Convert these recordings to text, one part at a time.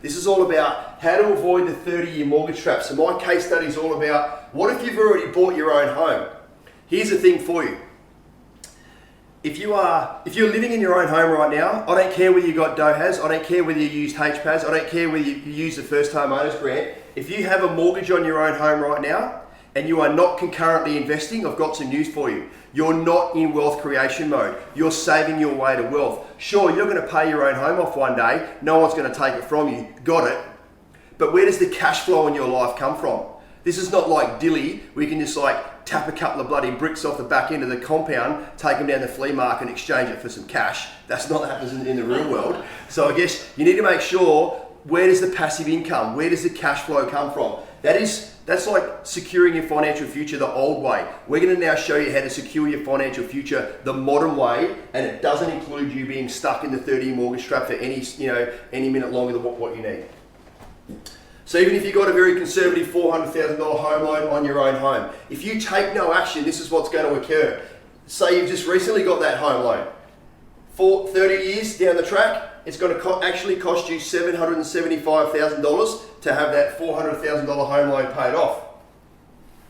This is all about how to avoid the 30-year mortgage trap. So my case study is all about what if you've already bought your own home? Here's the thing for you. If you're living in your own home right now, I don't care whether you got DOHAS, I don't care whether you used HPAS, I don't care whether you use the first home owners grant. If you have a mortgage on your own home right now and you are not concurrently investing, I've got some news for you. You're not in wealth creation mode. You're saving your way to wealth. Sure, you're going to pay your own home off one day. No one's going to take it from you. Got it. But where does the cash flow in your life come from? This is not like Dilly, where you can just like tap a couple of bloody bricks off the back end of the compound, take them down the flea market and exchange it for some cash. That's not what happens in the real world. So I guess you need to make sure, where does the passive income, where does the cash flow come from? That's like securing your financial future the old way. We're going to now show you how to secure your financial future the modern way, and it doesn't include you being stuck in the 30-year mortgage trap for any minute longer than what you need. So even if you've got a very conservative $400,000 home loan on your own home, if you take no action, this is what's going to occur. Say you've just recently got that home loan. For 30 years down the track, it's going to actually cost you $775,000 to have that $400,000 home loan paid off.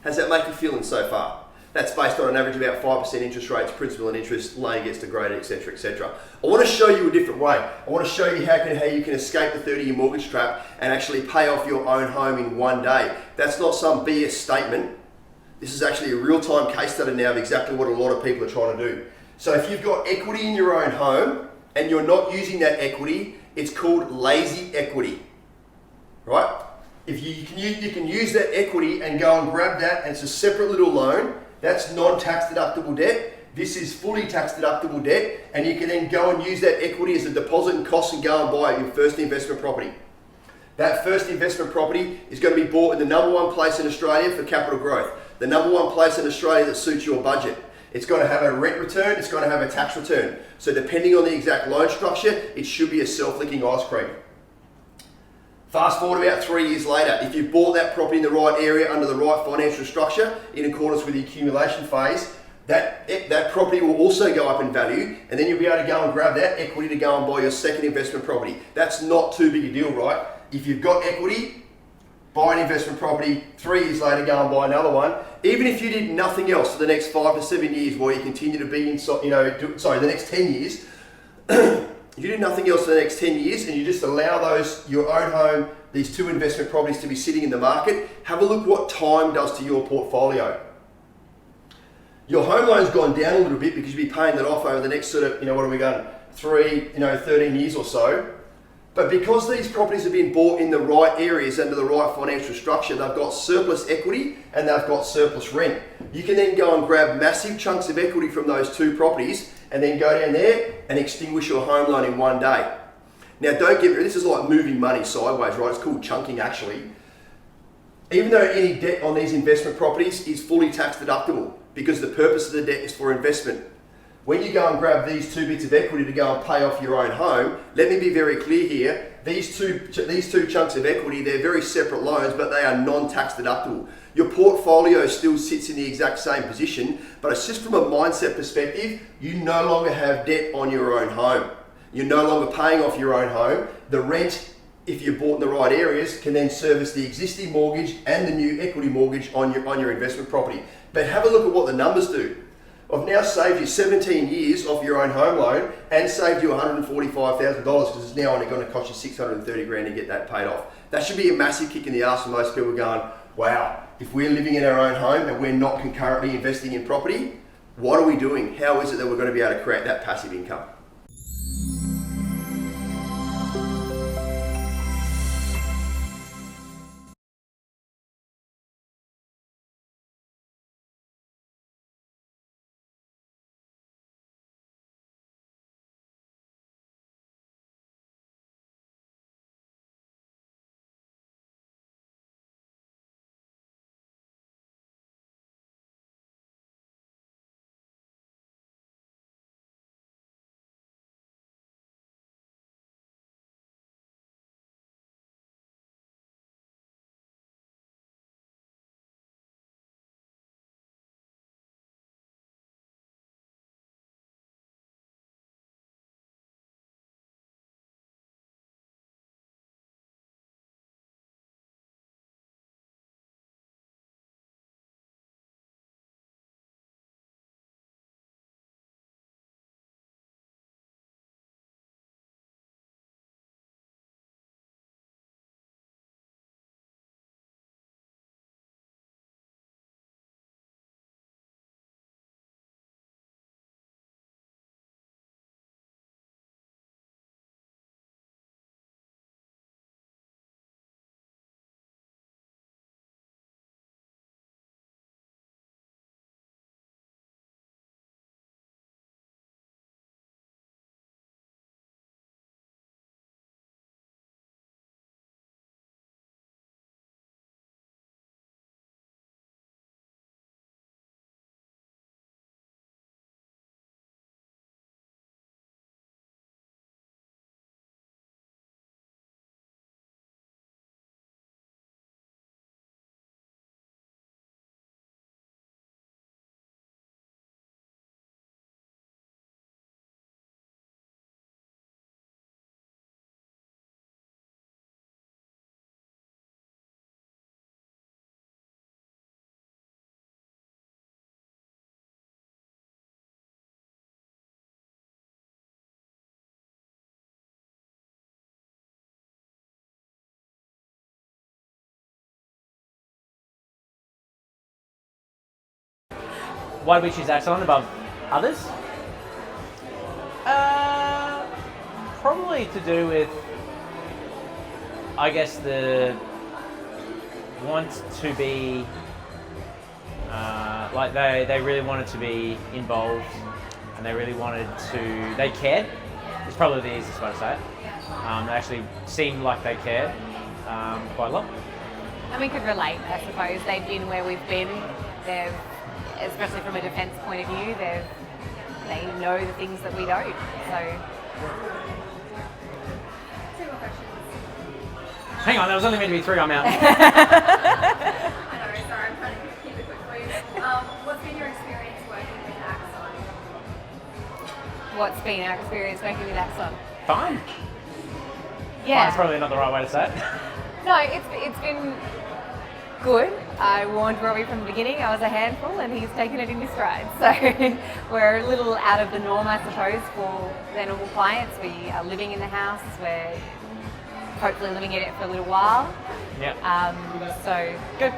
How's that make you feeling so far? That's based on an average of about 5% interest rates, principal and interest, loan gets degraded, etc., etc. I want to show you a different way. I want to show you how you can escape the 30-year mortgage trap and actually pay off your own home in one day. That's not some BS statement. This is actually a real-time case study now of exactly what a lot of people are trying to do. So if you've got equity in your own home and you're not using that equity, it's called lazy equity, right? If you can use that equity and go and grab that, and it's a separate little loan. That's non-tax deductible debt. This is fully tax deductible debt, and you can then go and use that equity as a deposit and cost and go and buy your first investment property. That first investment property is going to be bought in the #1 place in Australia for capital growth. The #1 place in Australia that suits your budget. It's going to have a rent return, it's going to have a tax return. So depending on the exact loan structure, it should be a self-licking ice cream. Fast forward about 3 years later, if you've bought that property in the right area under the right financial structure in accordance with the accumulation phase, that property will also go up in value, and then you'll be able to go and grab that equity to go and buy your second investment property. That's not too big a deal, right? If you've got equity, buy an investment property, 3 years later go and buy another one. Even if you did nothing else for the next 5 to 7 years while you continue to be the next 10 years, if you do nothing else for the next 10 years and you just allow your own home, these 2 investment properties to be sitting in the market, have a look what time does to your portfolio. Your home loan's gone down a little bit because you'll be paying that off over the next sort of, what are we going, 13 years or so. But because these properties have been bought in the right areas under the right financial structure, they've got surplus equity and they've got surplus rent. You can then go and grab massive chunks of equity from those 2 properties and then go down there and extinguish your home loan in one day. Now don't get me, this is like moving money sideways, right? It's called chunking actually. Even though any debt on these investment properties is fully tax deductible because the purpose of the debt is for investment. When you go and grab these 2 bits of equity to go and pay off your own home, let me be very clear here, these two chunks of equity, they're very separate loans, but they are non-tax deductible. Your portfolio still sits in the exact same position, but it's just from a mindset perspective, you no longer have debt on your own home. You're no longer paying off your own home. The rent, if you're bought in the right areas, can then service the existing mortgage and the new equity mortgage on your investment property. But have a look at what the numbers do. I've now saved you 17 years off your own home loan and saved you $145,000 because it's now only going to cost you 630 grand to get that paid off. That should be a massive kick in the arse for most people going, wow, if we're living in our own home and we're not concurrently investing in property, what are we doing? How is it that we're going to be able to create that passive income? why did we choose Axon above others? Probably to do with, I guess, the want to be, like they really wanted to be involved, and they really wanted to, they cared. It's probably the easiest way to say it. They actually seemed like they cared quite a lot. And we could relate, I suppose. They've been where we've been. They've, especially from a defence point of view, they know the things that we don't. So. Hang on, that was only meant to be 3. I'm out. I know, sorry, I'm trying to keep it quick for you. What's been your experience working with Axon? What's been our experience working with Axon? Fine. Yeah. That's probably not the right way to say it. No, it's been good. I warned Robbie from the beginning I was a handful, and he's taken it in his stride. So we're a little out of the norm, I suppose, for their normal clients. We are living in the house. We're hopefully living in it for a little while. Yeah. So good.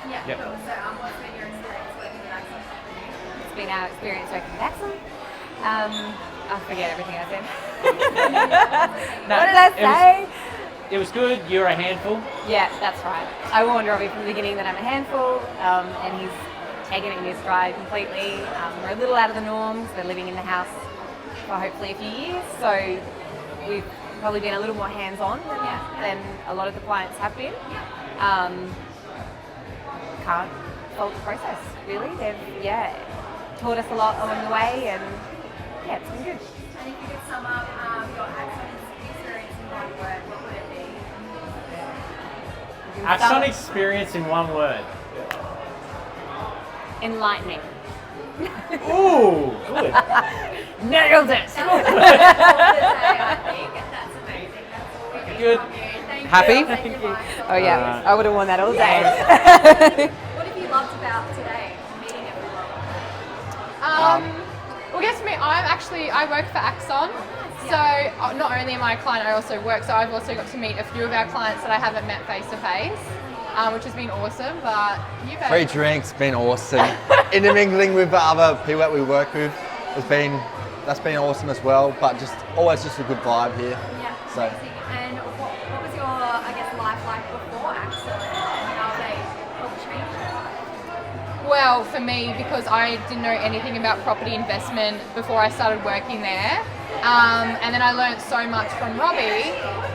Yeah, Yep. cool. So what's been your experience working with Axon? It's been our experience working with Axon. I forget everything I said. No, What did I say? It was good. You're a handful. Yeah, that's right. I warned Robbie from the beginning that I'm a handful, and he's taken it in his stride completely. We're a little out of the norm because we're living in the house for hopefully a few years, so we've probably been a little more hands-on than a lot of the clients have been. Can't fault the process, really. They've taught us a lot along the way, and it's been good. And if you could sum up your Axon experience in one word, what would it be? Axon experience in one word. Enlightening. Ooh, good. Nailed it. I think that's amazing. That's all we need Good. from you. Thank Happy? you. Thank you, Michael. Oh yeah, I would have worn that all day. What have you loved about today, meeting everyone? Well, guess me, I work for Axon. So not only am I a client, I also work. So I've also got to meet a few of our clients that I haven't met face to face, which has been awesome. But you guys, Free drinks, been awesome. Intermingling with other people that we work with that's been awesome as well. But always just a good vibe here. Yeah, So. amazing. And what was your, I guess, life like before Axon, and how they helped change it? well, for me, because I didn't know anything about property investment before I started working there. And then I learned so much from Robbie.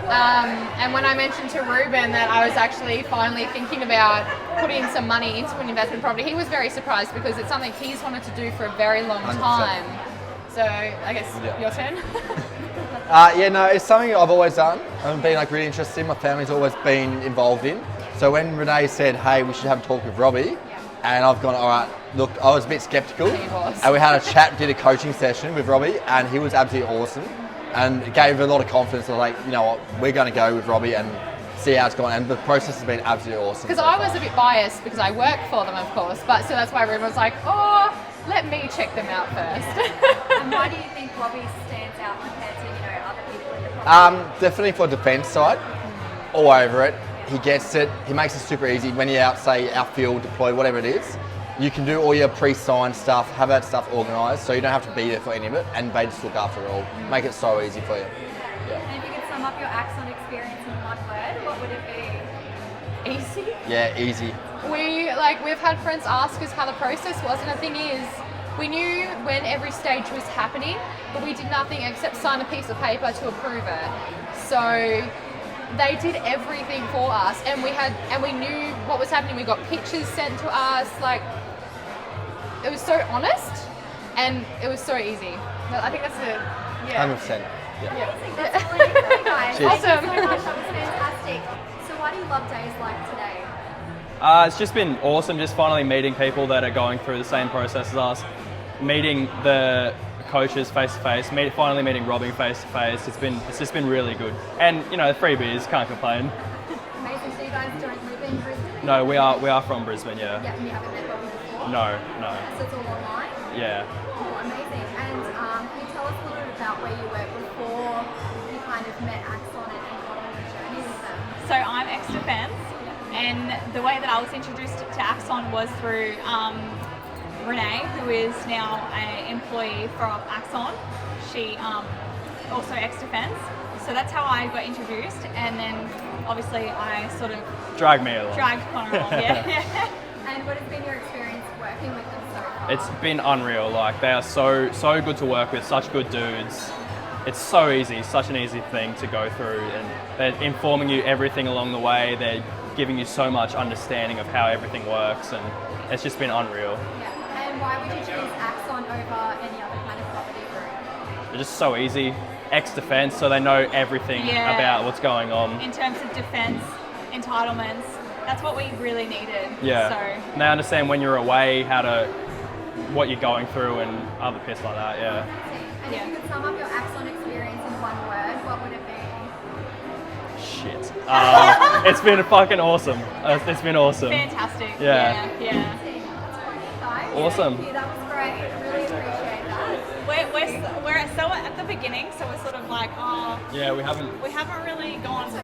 And when I mentioned to Ruben that I was actually finally thinking about putting some money into an investment property, he was very surprised because it's something he's wanted to do for a very long 100%. time. So I guess your turn. It's something I've always done. I've been really interested in. My family's always been involved in. So when Renee said, "Hey, we should have a talk with Robbie," and I've gone, "All right." Look, I was a bit skeptical, He was. and we had a chat, did a coaching session with Robbie, and he was absolutely awesome, and it gave a lot of confidence. I was like, you know what, we're going to go with Robbie and see how it's going, and the process has been absolutely awesome. Because I was a bit biased because I work for them, of course, but so that's why Ruben was like, "Oh, let me check them out first." And why do you think Robbie stands out compared to other people in the property? Definitely for defence side, all over it. He gets it. He makes it super easy. When you're out, say, outfield, deployed, whatever it is, you can do all your pre-signed stuff, have that stuff organised, so you don't have to be there for any of it, and they just look after it all. Make it so easy for you. And if you could sum up your Axon experience in one word, what would it be? Easy. Yeah, easy. We've had friends ask us how the process was, and the thing is, we knew when every stage was happening, but we did nothing except sign a piece of paper to approve it. So they did everything for us, and we knew what was happening. We got pictures sent to us. It was so honest, and it was so easy. I think that's it. Yeah. 100%. Yeah. Amazing. That's really cool, guys. Cheers. Thank you Awesome. so much. That was fantastic. So why do you love days like today? It's just been awesome just finally meeting people that are going through the same process as us, meeting the coaches face to face, finally meeting Robbie face to face. It's just been really good. And the free beers, can't complain. Amazing. So you guys don't live in Brisbane? No, we are from Brisbane, yeah. Yeah, and you haven't met Robbie before? No. So it's all online? yeah. Oh, amazing. And can you tell us a little bit about where you were before you kind of met Axon and got on the journey with them? So I'm ex-defense, and the way that I was introduced to Axon was through Renee, who is now an employee from Axon. She also ex-defense. So that's how I got introduced, and then obviously I sort of Drag me along. dragged Connor along, yeah. And what has been your experience working with them so far? It's been unreal. Like they are so good to work with, such good dudes. It's so easy, such an easy thing to go through, and they're informing you everything along the way. They're giving you so much understanding of how everything works, and it's just been unreal. Yeah. And why would you choose Axon over any other kind of property group? They're just so easy. Ex-defense, so they know everything Yeah. about what's going on. In terms of defense, entitlements, that's what we really needed. Yeah. So And they understand when you're away what you're going through and other piss like that. Yeah. And if you could sum up your Axon experience in one word, what would it be? Shit. It's been fucking awesome. It's been awesome. fantastic. Yeah. Yeah. Guys, Awesome. thank you. That was great. Really appreciate that. We're so at the beginning, so we're sort of like, oh, Yeah, we haven't we haven't really gone